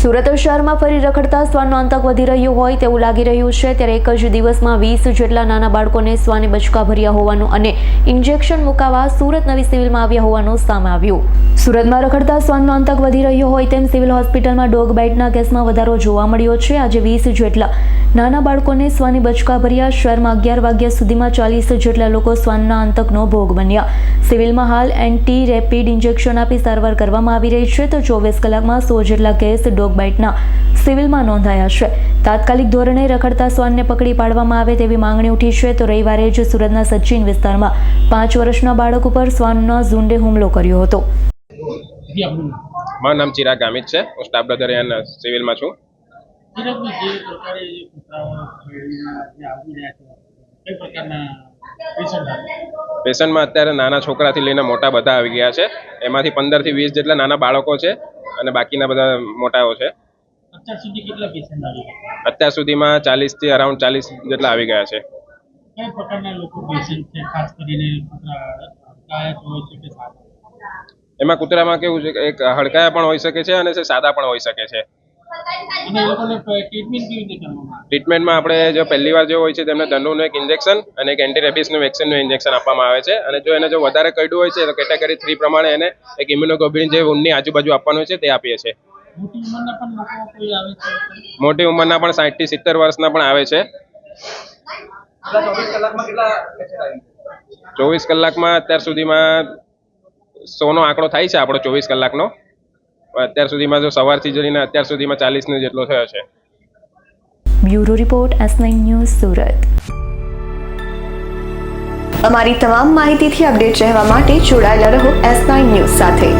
સુરત શહેરમાં ફરી રખડતા શ્વાનનો આતંક વધી રહ્યો હોય તેવું લાગી રહ્યું છે ત્યારે એક જ દિવસમાં 20 જેટલા નાના બાળકોને શ્વાને બચકા ભર્યા હોવાનું અને ઇન્જેક્શન મુકાવવા સુરત નવી સિવિલમાં આવ્યા હોવાનું સામે આવ્યું। સુરતમાં રખડતા શ્વાનનો આતંક વધી રહ્યો હોય તેમ સિવિલ હોસ્પિટલમાં ડોગ બાઇટના કેસમાં વધારો જોવા મળ્યો છે। આજે 20 જેટલા નાના બાળકોને શ્વાને બચકા ભર્યા। શહેરમાં 11 વાગ્યા સુધીમાં 40 જેટલા લોકો શ્વાનના આતંકનો ભોગ બન્યા। સિવિલમાં હાલ એન્ટી રેપિડ ઇન્જેક્શન આપી સારવાર કરવામાં આવી રહી છે તો 24 કલાકમાં 100 જેટલા કેસ ડોગ બાઇટના સિવિલમાં નોંધાયા છે। તાત્કાલિક ધોરણે રખડતા શ્વાનને પકડી પાડવામાં આવે તેવી માંગણી ઉઠી છે તો રવિવારે જ સુરતના સચિન વિસ્તારમાં 5 વર્ષના બાળક ઉપર શ્વાનના ઝુંડે હુમલો કર્યો હતો। મારું નામ ચિરાગ ગામિત છે। હું સ્ટાફ દરમિયાન સિવિલમાં છું। પેશન્ટમાં અત્યારે નાના છોકરાથી લઈને મોટા બધા આવી ગયા છે। એમાંથી 15 થી 20 જેટલા નાના બાળકો છે અને બાકીના બધા મોટાઓ છે। અત્યાર સુધીમાં 40 થી અરાઉન્ડ 40 જેટલા આવી ગયા છે। એમાં કૂતરામાં કેવું છે કે એક હડકાયા પણ હોઈ શકે છે અને સાદા પણ હોઈ શકે છે। ટ્રીટમેન્ટમાં આપણે જો પહેલી વાર જો હોય છે તેમને દંડુનું એક ઇન્જેક્શન અને એક એન્ટી રેબિસનું વેક્સિનનું ઇન્જેક્શન આપવામાં આવે છે અને જો એને જો વધારે કરડ્યું હોય છે તો કેટેગરી 3 પ્રમાણે એને એક ઇમ્યુનોગ્લોબ્યુલિન જે ઊનની આજુબાજુ આપવાનું હોય છે તે આપીએ છીએ। મોટી ઉંમરના પણ 60 થી 70 વર્ષના પણ આવે છે। 24 કલાકમાં અત્યાર સુધીમાં 100 નો આંકડો થાય છે આપણો 24 કલાકનો। અત્યાર સુધીમાં જો સવારથી જઈને અત્યાર સુધીમાં 40 નો જેટલો થયો છે। Bureau report S9 news Surat. અમારી તમામ માહિતીથી અપડેટ રહેવા માટે જોડાયેલા રહો S9 ન્યૂઝ સાથે।